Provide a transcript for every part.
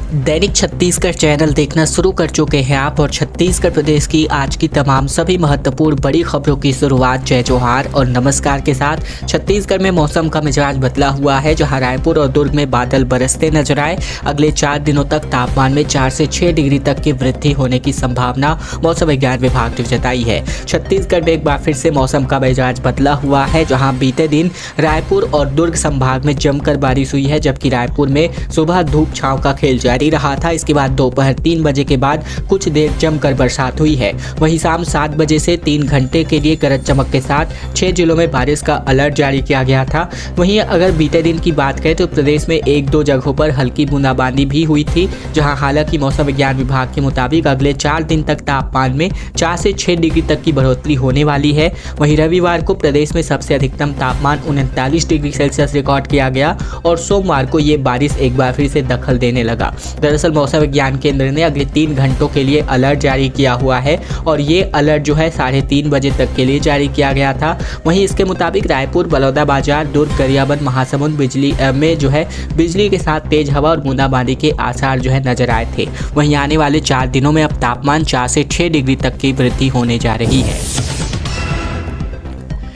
दैनिक Chhattisgarh channel देखना शुरू कर चुके हैं आप और छत्तीसगढ़ प्रदेश की आज की तमाम सभी महत्वपूर्ण बड़ी खबरों की शुरुआत जय जोहार और नमस्कार के साथ। छत्तीसगढ़ में मौसम का मिजाज बदला हुआ है, जहां रायपुर और दुर्ग में बादल बरसते नजर आए। अगले 4 दिनों तक तापमान में 4 से 6 डिग्री तक की वृद्धि होने की संभावना मौसम विज्ञान विभाग ने जताई है। छत्तीसगढ़ में एक बार फिर से मौसम का मिजाज बदला हुआ है, जहाँ बीते दिन रायपुर और दुर्ग संभाग में जमकर बारिश हुई है, जबकि रायपुर में सुबह धूप छांव का खेल जारी रहा था। इसके बाद दोपहर 3 बजे के बाद कुछ देर जमकर बरसात हुई है। वहीं शाम 7 बजे से 3 घंटे के लिए गरज चमक के साथ 6 जिलों में बारिश का अलर्ट जारी किया गया था। वहीं अगर बीते दिन की बात करें तो प्रदेश में 1-2 जगहों पर हल्की बूंदाबांदी भी हुई थी, जहां हालांकि मौसम विज्ञान विभाग के मुताबिक अगले 4 दिन तक तापमान में 4 से 6 डिग्री तक की बढ़ोतरी होने वाली है। वहीं रविवार को प्रदेश में सबसे अधिकतम तापमान 39 डिग्री सेल्सियस रिकॉर्ड किया गया और सोमवार को ये बारिश एक बार फिर से दखल देने लगा। दरअसल मौसम विज्ञान केंद्र ने अगले 3 घंटों के लिए अलर्ट जारी किया हुआ है और ये अलर्ट जो है 3:30 बजे तक के लिए जारी किया गया था। वहीं इसके मुताबिक रायपुर, बलौदाबाजार, दुर्ग, गरियाबंद, महासमुंद बिजली के साथ तेज हवा और बूंदाबांदी के आसार जो है नजर आए थे। वहीं आने वाले 4 दिनों में अब तापमान 4 से 6 डिग्री तक की वृद्धि होने जा रही है।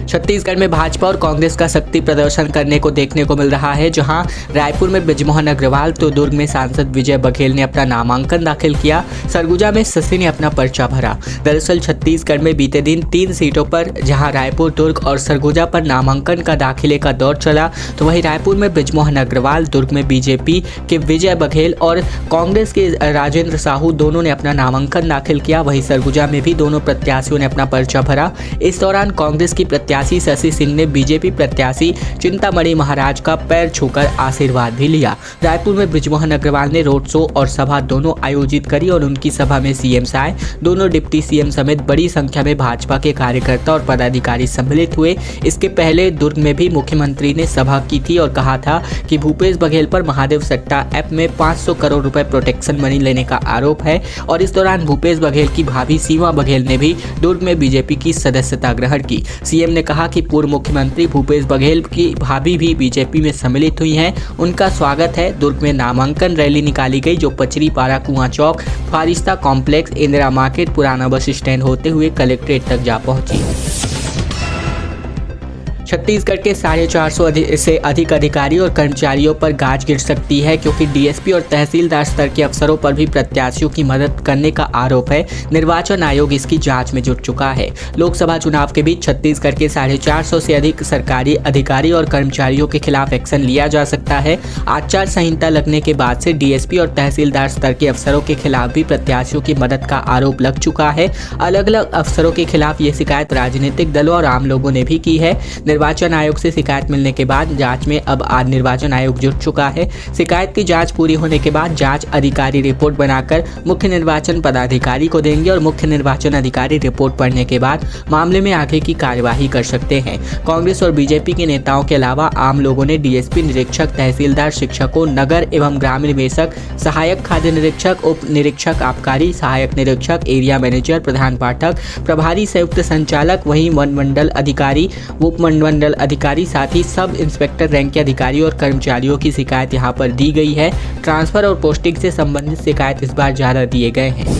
छत्तीसगढ़ में भाजपा और कांग्रेस का शक्ति प्रदर्शन करने को देखने को मिल रहा है, जहां रायपुर में बृजमोहन अग्रवाल तो दुर्ग में सांसद विजय बघेल ने अपना नामांकन दाखिल किया। सरगुजा में शशि ने अपना पर्चा भरा। दरअसल छत्तीसगढ़ में बीते दिन 3 सीटों पर जहां रायपुर, दुर्ग और सरगुजा पर नामांकन का दाखिले का दौर चला, तो वहीं रायपुर में बृजमोहन अग्रवाल, दुर्ग में बीजेपी के विजय बघेल और कांग्रेस के राजेंद्र साहू दोनों ने अपना नामांकन दाखिल किया। वहीं सरगुजा में भी दोनों प्रत्याशियों ने अपना पर्चा भरा। इस दौरान कांग्रेस की प्रत्याशी शशि सिंह ने बीजेपी प्रत्याशी चिंतामणि महाराज का पैर छूकर आशीर्वाद भी लिया। रायपुर में बृजमोहन अग्रवाल ने रोड शो और सभा दोनों आयोजित करी और उनकी सभा में सीएम साय, दोनों डिप्टी सीएम समेत बड़ी संख्या में भाजपा के कार्यकर्ता और पदाधिकारी सम्मिलित हुए। इसके पहले दुर्ग में भी मुख्यमंत्री ने सभा की थी और कहा था कि भूपेश बघेल पर महादेव सट्टा ऐप में 500 करोड़ रुपए प्रोटेक्शन मनी लेने का आरोप है। और इस दौरान भूपेश बघेल की भाभी सीमा बघेल ने भी दुर्ग में बीजेपी की सदस्यता ग्रहण की। सीएम ने कहा कि पूर्व मुख्यमंत्री भूपेश बघेल की भाभी भी बीजेपी में सम्मिलित हुई हैं, उनका स्वागत है। दुर्ग में नामांकन रैली निकाली गई, जो पचरी पारा, कुआं चौक, फारिस्ता कॉम्प्लेक्स, इंदिरा मार्केट, पुराना बस स्टैंड होते हुए कलेक्ट्रेट तक जा पहुंची। छत्तीसगढ़ के 450 से अधिक अधिकारी और कर्मचारियों पर गाज गिर सकती है, क्योंकि डीएसपी और तहसीलदार स्तर के अफसरों पर भी प्रत्याशियों की मदद करने का आरोप है। निर्वाचन आयोग इसकी जांच में जुट चुका है। लोकसभा चुनाव के बीच छत्तीसगढ़ के 450 से अधिक सरकारी अधिकारी और कर्मचारियों के खिलाफ एक्शन लिया जा सकता है। आचार संहिता लगने के बाद से डीएसपी और तहसीलदार स्तर के अफसरों के खिलाफ भी प्रत्याशियों की मदद का आरोप लग चुका है। अलग अलग अफसरों के खिलाफ ये शिकायत राजनीतिक दलों और आम लोगों ने भी की है। निर्वाचन आयोग से शिकायत मिलने के बाद जांच में अब आज निर्वाचन आयोग जुट चुका है। शिकायत की जांच पूरी होने के बाद जांच अधिकारी रिपोर्ट बनाकर मुख्य निर्वाचन पदाधिकारी को देंगे और मुख्य निर्वाचन अधिकारी रिपोर्ट पढ़ने के बाद मामले में आगे की कार्यवाही कर सकते हैं। कांग्रेस और बीजेपी के नेताओं के अलावा आम लोगों ने डीएसपी, निरीक्षक, तहसीलदार, शिक्षकों, नगर एवं ग्रामीण निवेशक, सहायक खाद्य निरीक्षक, उप निरीक्षक आबकारी, सहायक निरीक्षक, एरिया मैनेजर, प्रधान पाठक, प्रभारी संयुक्त संचालक, वहीं वन मंडल अधिकारी, उप मंडल अधिकारी, साथ ही सब इंस्पेक्टर रैंक के अधिकारी और कर्मचारियों की शिकायत यहां पर दी गई है। ट्रांसफर और पोस्टिंग से संबंधित शिकायत इस बार ज्यादा दिए गए हैं।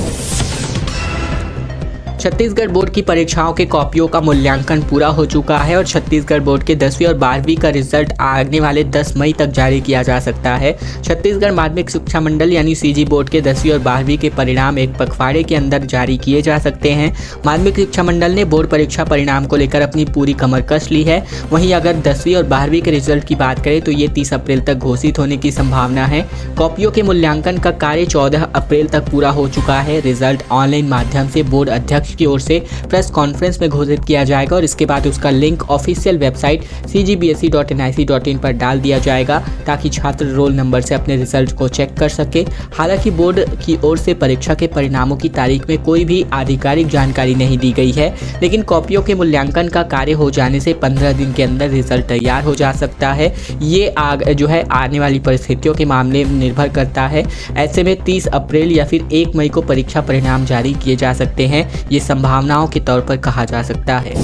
छत्तीसगढ़ बोर्ड की परीक्षाओं के कॉपियों का मूल्यांकन पूरा हो चुका है और छत्तीसगढ़ बोर्ड के 10वीं और 12वीं का रिजल्ट आने वाले 10 मई तक जारी किया जा सकता है। छत्तीसगढ़ माध्यमिक शिक्षा मंडल यानी सीजी बोर्ड के 10वीं और 12वीं के परिणाम एक पखवाड़े के अंदर जारी किए जा सकते हैं। माध्यमिक शिक्षा मंडल ने बोर्ड परीक्षा परिणाम को लेकर अपनी पूरी कमर कस ली है। वहीं अगर 10वीं और 12वीं के रिजल्ट की बात करें तो ये 30 अप्रैल तक घोषित होने की संभावना है। कॉपियों के मूल्यांकन का कार्य 14 अप्रैल तक पूरा हो चुका है। रिजल्ट ऑनलाइन माध्यम से बोर्ड अध्यक्ष की ओर से प्रेस कॉन्फ्रेंस में घोषित किया जाएगा और इसके बाद उसका लिंक ऑफिशियल वेबसाइट cgbse.nic.in पर डाल दिया जाएगा, ताकि छात्र रोल नंबर से अपने रिजल्ट को चेक कर सके। हालांकि बोर्ड की ओर से परीक्षा के परिणामों की तारीख में कोई भी आधिकारिक जानकारी नहीं दी गई है, लेकिन कॉपियों के मूल्यांकन का कार्य हो जाने से 15 दिन के अंदर रिजल्ट तैयार हो जा सकता है। ये आने वाली परिस्थितियों के मामले में निर्भर करता है। ऐसे में 30 अप्रैल या फिर 1 मई को परीक्षा परिणाम जारी किए जा सकते हैं। ये संभावनाओं के तौर पर कहा जा सकता है।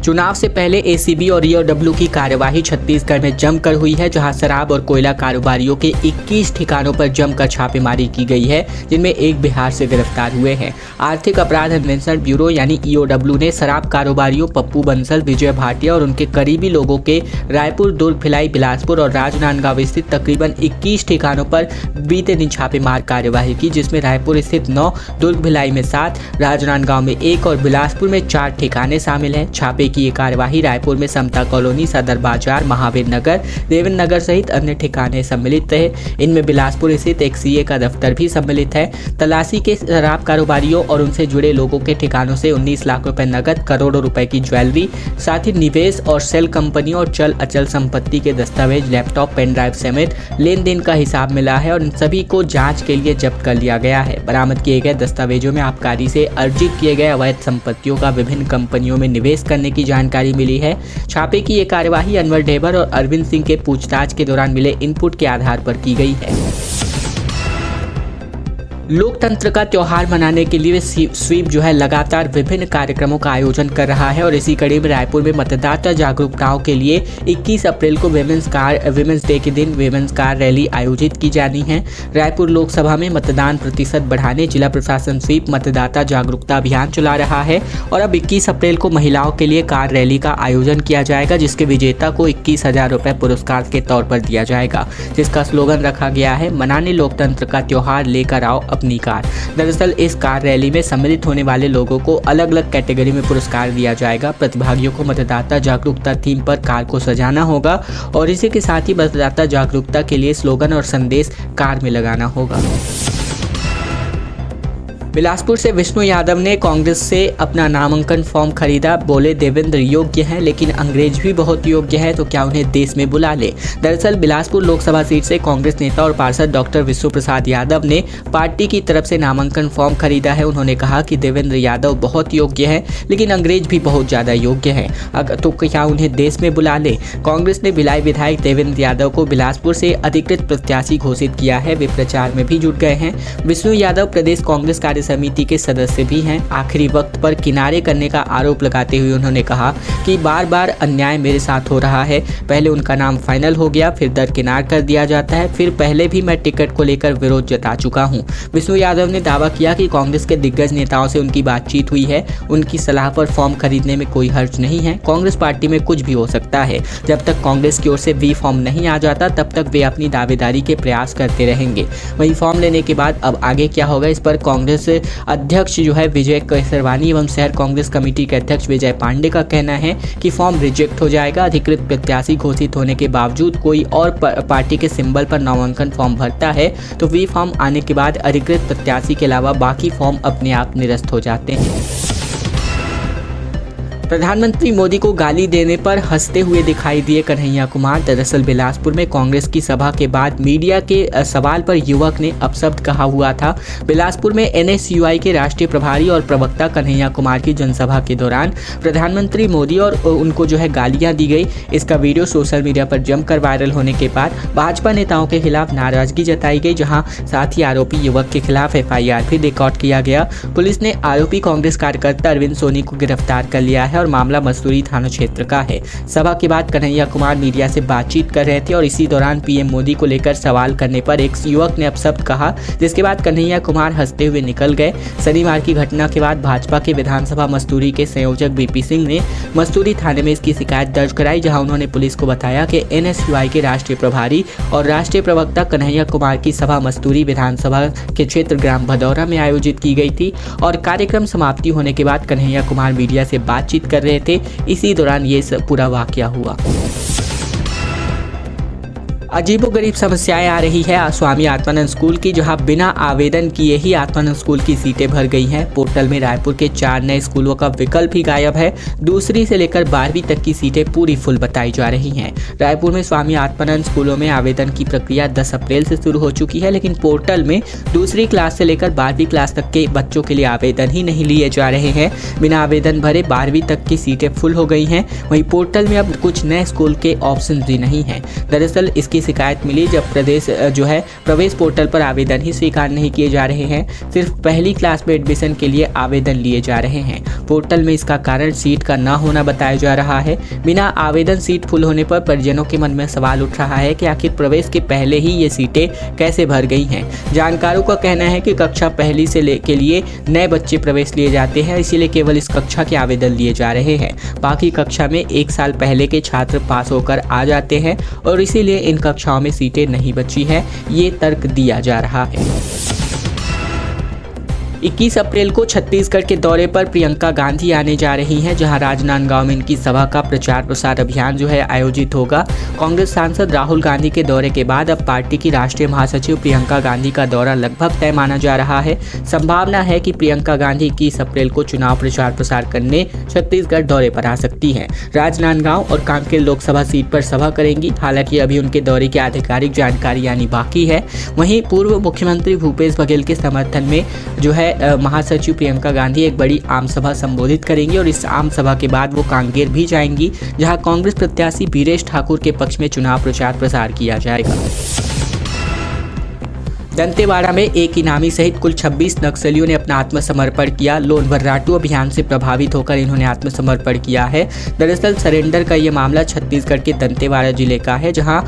चुनाव से पहले एसीबी और ईओडब्ल्यू की कार्यवाही छत्तीसगढ़ में जमकर हुई है, जहां शराब और कोयला कारोबारियों के 21 ठिकानों पर जमकर छापेमारी की गई है, जिनमें एक बिहार से गिरफ्तार हुए हैं। आर्थिक अपराध अन्वेषण ब्यूरो यानी ईओडब्ल्यू ने शराब कारोबारियों पप्पू बंसल, विजय भाटिया और उनके करीबी लोगों के रायपुर, दुर्ग, भिलाई, बिलासपुर और राजनांदगांव स्थित तकरीबन 21 ठिकानों पर बीते दिन छापेमार कार्यवाही की, जिसमें रायपुर स्थित 9, दुर्ग भिलाई में 7, राजनांदगांव में 1 और बिलासपुर में 4 ठिकाने शामिल हैं। छापे की ये कार्यवाही रायपुर में समता कॉलोनी, सदर बाजार, महावीर नगर, देवेंद्र नगर सहित अन्य ठिकाने सम्मिलित रहे। इनमें बिलासपुर स्थित एक सीए का दफ्तर भी सम्मिलित है। तलाशी के शराब कारोबारियों और उनसे जुड़े लोगों के ठिकानों से 19 लाख रुपए नकद, करोड़ों रुपए की ज्वेलरी, साथ ही निवेश और सेल कंपनियों और चल अचल संपत्ति के दस्तावेज, लैपटॉप, पेन ड्राइव समेत लेन देन का हिसाब मिला है और इन सभी को जांच के लिए जब्त कर लिया गया है। बरामद किए गए दस्तावेजों में आबकारी से अर्जित किए गए अवैध संपत्तियों का विभिन्न कंपनियों में निवेश करने की जानकारी मिली है। छापे की ये कार्यवाही अनवर ढेबर और अरविंद सिंह के पूछताछ के दौरान मिले इनपुट के आधार पर की गई है। लोकतंत्र का त्योहार मनाने के लिए स्वीप जो है लगातार विभिन्न कार्यक्रमों का आयोजन कर रहा है और इसी कड़ी में रायपुर में मतदाता जागरूकताओं के लिए 21 अप्रैल को विमेंस डे के दिन विमेंस कार रैली आयोजित की जानी है। रायपुर लोकसभा में मतदान प्रतिशत बढ़ाने जिला प्रशासन स्वीप मतदाता जागरूकता अभियान चला रहा है और अब 21 अप्रैल को महिलाओं के लिए कार रैली का आयोजन किया जाएगा, जिसके विजेता को 21,000 रुपये पुरस्कार के तौर पर दिया जाएगा, जिसका स्लोगन रखा गया है, मनाने लोकतंत्र का त्योहार, लेकर आओ अपनी कार। दरअसल इस कार रैली में सम्मिलित होने वाले लोगों को अलग अलग कैटेगरी में पुरस्कार दिया जाएगा। प्रतिभागियों को मतदाता जागरूकता थीम पर कार को सजाना होगा और इसी के साथ ही मतदाता जागरूकता के लिए स्लोगन और संदेश कार में लगाना होगा। बिलासपुर से विष्णु यादव ने कांग्रेस से अपना नामांकन फॉर्म खरीदा। बोले, देवेंद्र योग्य हैं लेकिन अंग्रेज भी बहुत योग्य है, तो क्या उन्हें देश में बुला ले। दरअसल बिलासपुर लोकसभा सीट से कांग्रेस नेता और पार्षद डॉक्टर विष्णु प्रसाद यादव ने पार्टी की तरफ से नामांकन फॉर्म खरीदा है। उन्होंने कहा कि देवेंद्र यादव बहुत योग्य है लेकिन अंग्रेज भी बहुत ज़्यादा योग्य है, तो क्या उन्हें देश में बुला ले। कांग्रेस ने भिलाई विधायक देवेंद्र यादव को बिलासपुर से अधिकृत प्रत्याशी घोषित किया है। वे प्रचार में भी जुट गए हैं। विष्णु यादव प्रदेश कांग्रेस कार्य समिति के सदस्य भी हैं। आखिरी वक्त पर किनारे करने का आरोप लगाते हुए उन्होंने कहा कि बार बार अन्याय मेरे साथ हो रहा है। पहले उनका नाम फाइनल हो गया, फिर दरकिनार कर दिया जाता है, फिर पहले भी मैं टिकट को लेकर विरोध जता चुका हूं। विष्णु यादव ने दावा किया कि कांग्रेस के दिग्गज नेताओं से उनकी बातचीत हुई है। उनकी सलाह पर फॉर्म खरीदने में कोई हर्ज नहीं है। कांग्रेस पार्टी में कुछ भी हो सकता है। जब तक कांग्रेस की ओर से वी फॉर्म नहीं आ जाता तब तक वे अपनी दावेदारी के प्रयास करते रहेंगे। वही फॉर्म लेने के बाद अब आगे क्या होगा, इस पर कांग्रेस अध्यक्ष जो है विजय केसरवानी एवं शहर कांग्रेस कमेटी के अध्यक्ष विजय पांडे का कहना है कि फॉर्म रिजेक्ट हो जाएगा। अधिकृत प्रत्याशी घोषित होने के बावजूद कोई और पार्टी के सिंबल पर नामांकन फॉर्म भरता है तो वी फॉर्म आने के बाद अधिकृत प्रत्याशी के अलावा बाकी फॉर्म अपने आप निरस्त हो जाते हैं। प्रधानमंत्री मोदी को गाली देने पर हंसते हुए दिखाई दिए कन्हैया कुमार। दरअसल बिलासपुर में कांग्रेस की सभा के बाद मीडिया के सवाल पर युवक ने अपशब्द कहा हुआ था। बिलासपुर में एनएसयूआई के राष्ट्रीय प्रभारी और प्रवक्ता कन्हैया कुमार की जनसभा के दौरान प्रधानमंत्री मोदी और उनको जो है गालियां दी गई। इसका वीडियो सोशल मीडिया पर जमकर वायरल होने के बाद भाजपा नेताओं के खिलाफ नाराजगी जताई गई, जहाँ साथ ही आरोपी युवक के खिलाफ FIR भी रिकॉर्ड किया गया। पुलिस ने आरोपी कांग्रेस कार्यकर्ता अरविंद सोनी को गिरफ्तार कर लिया है और मामला मसूरी थाना क्षेत्र का है। सभा के बाद कन्हैया कुमार मीडिया से बातचीत कर रहे थे और इसी दौरान पीएम मोदी को लेकर सवाल करने पर एक युवक ने अपशब्द कहा, जिसके बाद कन्हैया कुमार हंसते हुए निकल गए। शनिवार की घटना के बाद भाजपा के विधानसभा मस्तूरी के संयोजक BP सिंह ने मस्तूरी थाने में इसकी शिकायत दर्ज कराई, जहां उन्होंने पुलिस को बताया कि NSUI के राष्ट्रीय प्रभारी और राष्ट्रीय प्रवक्ता कन्हैया कुमार की सभा मस्तूरी विधानसभा के क्षेत्र ग्राम भदौरा में आयोजित की गई थी और कार्यक्रम समाप्ति होने के बाद कन्हैया कुमार मीडिया से बातचीत कर रहे थे। इसी दौरान ये पूरा वाकया हुआ। अजीबोगरीब समस्याएं आ रही है स्वामी आत्मानंद स्कूल की, जहां बिना आवेदन किए ही आत्मानंद स्कूल की सीटें भर गई हैं। पोर्टल में रायपुर के 4 नए स्कूलों का विकल्प ही गायब है। दूसरी से लेकर 12वीं तक की सीटें पूरी फुल बताई जा रही हैं। रायपुर में स्वामी आत्मानंद स्कूलों में आवेदन की प्रक्रिया 10 अप्रैल से शुरू हो चुकी है, लेकिन पोर्टल में दूसरी क्लास से लेकर 12वीं क्लास तक के बच्चों के लिए आवेदन ही नहीं लिए जा रहे हैं। बिना आवेदन भरे 12वीं तक की सीटें फुल हो गई हैं। वहीं पोर्टल में अब कुछ नए स्कूल के ऑप्शन भी नहीं हैं। दरअसल इसकी की शिकायत मिली जब प्रवेश पोर्टल पर आवेदन ही स्वीकार नहीं किए जा रहे हैं, सिर्फ पहली क्लास में एडमिशन के लिए आवेदन लिए जा रहे हैं। पोर्टल में इसका कारण सीट का न होना बताया जा रहा है। बिना आवेदन सीट फुल होने पर परिजनों के मन में सवाल उठ रहा है कि आखिर प्रवेश के पहले ही ये सीटें कैसे भर गई हैं। जानकारों का कहना है कि कक्षा पहली के लिए नए बच्चे प्रवेश लिए जाते हैं, इसीलिए केवल इस कक्षा के आवेदन लिए जा रहे हैं। बाकी कक्षा में 1 साल पहले के छात्र पास होकर आ जाते हैं और इसीलिए इन कक्षाओं में सीटें नहीं बची हैं, ये तर्क दिया जा रहा है। 21 अप्रैल को छत्तीसगढ़ के दौरे पर प्रियंका गांधी आने जा रही हैं, जहां राजनांदगांव में इनकी सभा का प्रचार प्रसार अभियान आयोजित होगा। कांग्रेस सांसद राहुल गांधी के दौरे के बाद अब पार्टी की राष्ट्रीय महासचिव प्रियंका गांधी का दौरा लगभग तय माना जा रहा है। संभावना है कि प्रियंका गांधी 21 अप्रैल को चुनाव प्रचार प्रसार करने छत्तीसगढ़ दौरे पर आ सकती हैं। राजनांदगांव और कांकेर लोकसभा सीट पर सभा करेंगी। हालांकि अभी उनके दौरे की आधिकारिक जानकारी यानी बाकी है। वहीं पूर्व मुख्यमंत्री भूपेश बघेल के समर्थन में महासचिव प्रियंका गांधी एक बड़ी आम सभा संबोधित करेंगी और इस आम सभा के बाद वो कांकेर भी जाएंगी, जहां कांग्रेस प्रत्याशी वीरेश ठाकुर के पक्ष में चुनाव प्रचार प्रसार किया जाएगा। दंतेवाड़ा में एक इनामी सहित कुल 26 नक्सलियों ने अपना आत्मसमर्पण किया। लोन वर्राटू अभियान से प्रभावित होकर इन्होंने आत्मसमर्पण किया है। दरअसल सरेंडर का ये मामला छत्तीसगढ़ के दंतेवाड़ा जिले का है, जहां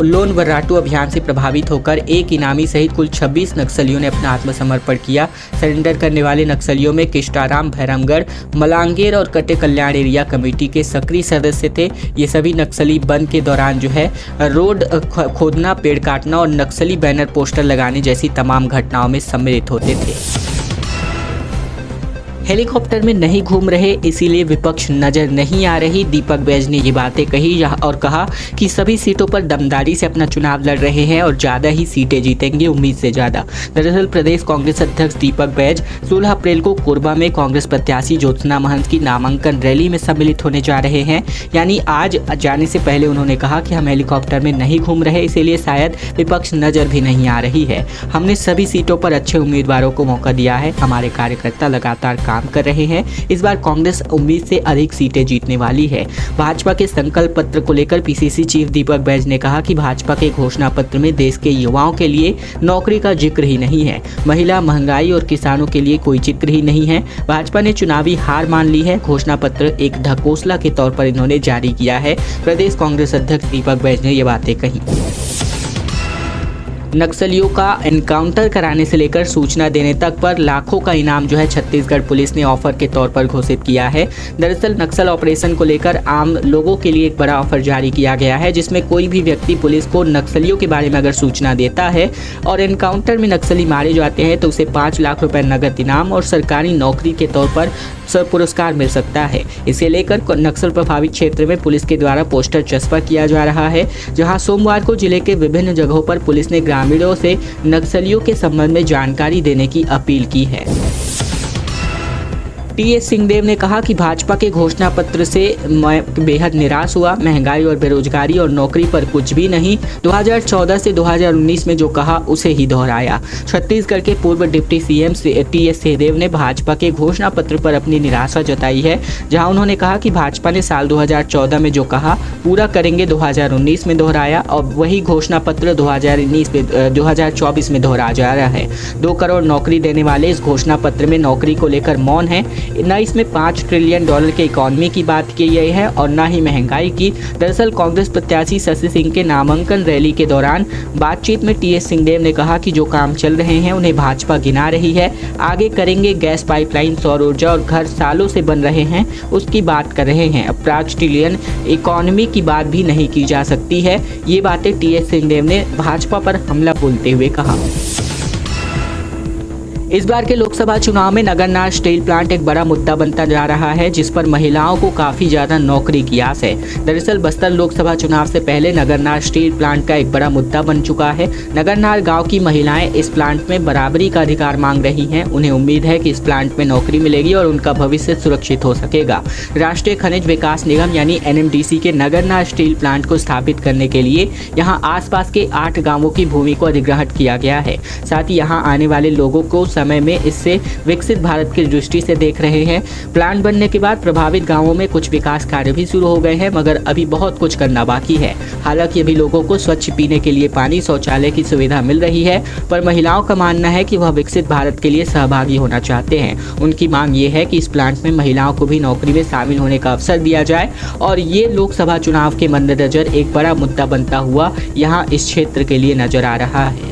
लोन वर्राटू अभियान से प्रभावित होकर एक इनामी सहित कुल 26 नक्सलियों ने अपना आत्मसमर्पण किया। सरेंडर करने वाले नक्सलियों में किष्टाराम, भैरमगढ़, मलांगीर और कटे कल्याण एरिया कमेटी के सक्रिय सदस्य थे। ये सभी नक्सली बंद के दौरान रोड खोदना, पेड़ काटना और नक्सली बैनर पोस्टर लगाने जैसी तमाम घटनाओं में सम्मिलित होते थे। हेलीकॉप्टर में नहीं घूम रहे, इसीलिए विपक्ष नजर नहीं आ रही। दीपक बैज ने ये बातें कही और कहा कि सभी सीटों पर दमदारी से अपना चुनाव लड़ रहे हैं और ज़्यादा ही सीटें जीतेंगे, उम्मीद से ज़्यादा। दरअसल प्रदेश कांग्रेस अध्यक्ष दीपक बैज 16 अप्रैल को कोरबा में कांग्रेस प्रत्याशी ज्योत्सना महंत की नामांकन रैली में सम्मिलित होने जा रहे हैं। यानी आज जाने से पहले उन्होंने कहा कि हम हेलीकॉप्टर में नहीं घूम रहे, इसीलिए शायद विपक्ष नजर भी नहीं आ रही है। हमने सभी सीटों पर अच्छे उम्मीदवारों को मौका दिया है। हमारे कार्यकर्ता लगातार काम कर रहे हैं। इस बार कांग्रेस उम्मीद से अधिक सीटें जीतने वाली है। भाजपा के संकल्प पत्र को लेकर पीसीसी चीफ दीपक बैज ने कहा कि भाजपा के घोषणा पत्र में देश के युवाओं के लिए नौकरी का जिक्र ही नहीं है। महिला, महंगाई और किसानों के लिए कोई जिक्र ही नहीं है। भाजपा ने चुनावी हार मान ली है। घोषणा पत्र एक ढकोसला के तौर पर इन्होंने जारी किया है। प्रदेश कांग्रेस अध्यक्ष दीपक बैज ने ये बातें कही। नक्सलियों का एनकाउंटर कराने से लेकर सूचना देने तक पर लाखों का इनाम छत्तीसगढ़ पुलिस ने ऑफर के तौर पर घोषित किया है। दरअसल नक्सल ऑपरेशन को लेकर आम लोगों के लिए एक बड़ा ऑफर जारी किया गया है, जिसमें कोई भी व्यक्ति पुलिस को नक्सलियों के बारे में अगर सूचना देता है और एनकाउंटर में नक्सली मारे जाते हैं तो उसे 5 लाख रुपए नगद इनाम और सरकारी नौकरी के तौर पर पुरस्कार मिल सकता है। इसे लेकर नक्सल प्रभावित क्षेत्र में पुलिस के द्वारा पोस्टर चस्पा किया जा रहा है, जहां सोमवार को जिले के विभिन्न जगहों पर पुलिस ने ग्रामीणों से नक्सलियों के संबंध में जानकारी देने की अपील की है। टीएस सिंहदेव ने कहा कि भाजपा के घोषणा पत्र से मैं बेहद निराश हुआ। महंगाई और बेरोजगारी और नौकरी पर कुछ भी नहीं। 2014 से 2019 में जो कहा उसे ही दोहराया। छत्तीसगढ़ के पूर्व डिप्टी सीएम टीएस सिंहदेव ने भाजपा के घोषणा पत्र पर अपनी निराशा जताई है, जहां उन्होंने कहा कि भाजपा ने साल 2014 में जो कहा पूरा करेंगे 2019 में दोहराया और वही घोषणा पत्र 2024 में दोहराया जा रहा है। 2 करोड़ नौकरी देने वाले इस घोषणा पत्र में नौकरी को लेकर मौन है। न इसमें $5 ट्रिलियन के इकोनॉमी की बात की गई है और न ही महंगाई की। दरअसल कांग्रेस प्रत्याशी शशि सिंह के नामांकन रैली के दौरान बातचीत में टीएस सिंहदेव ने कहा कि जो काम चल रहे हैं उन्हें भाजपा गिना रही है। आगे करेंगे, गैस पाइपलाइन, सौर ऊर्जा और घर सालों से बन रहे हैं उसकी बात कर रहे हैं। अब $5 ट्रिलियन इकोनॉमी की बात भी नहीं की जा सकती है। ये बातें टीएस सिंहदेव ने भाजपा पर हमला बोलते हुए कहा। इस बार के लोकसभा चुनाव में नगरनार स्टील प्लांट एक बड़ा मुद्दा बनता जा रहा है, जिस पर महिलाओं को काफी ज्यादा नौकरी की आस है। दरअसल बस्तर लोकसभा चुनाव से पहले नगरनार स्टील प्लांट का एक बड़ा मुद्दा बन चुका है। नगरनार गांव की महिलाएं इस प्लांट में बराबरी का अधिकार मांग रही हैं। उन्हें उम्मीद है कि इस प्लांट में नौकरी मिलेगी और उनका भविष्य सुरक्षित हो सकेगा। राष्ट्रीय खनिज विकास निगम यानी NMDC के नगरनार स्टील प्लांट को स्थापित करने के लिए यहाँ आसपास के 8 गाँवों की भूमि को अधिग्रहण किया गया है। साथ ही यहाँ आने वाले लोगों को समय में इससे विकसित भारत की दृष्टि से देख रहे हैं। प्लांट बनने के बाद प्रभावित गांवों में कुछ विकास कार्य भी शुरू हो गए हैं, मगर अभी बहुत कुछ करना बाकी है। हालांकि अभी लोगों को स्वच्छ पीने के लिए पानी, शौचालय की सुविधा मिल रही है, पर महिलाओं का मानना है कि वह विकसित भारत के लिए सहभागी होना चाहते हैं। उनकी मांग ये है कि इस प्लांट में महिलाओं को भी नौकरी में शामिल होने का अवसर दिया जाए और ये लोकसभा चुनाव के मद्देनजर एक बड़ा मुद्दा बनता हुआ यहाँ इस क्षेत्र के लिए नजर आ रहा है।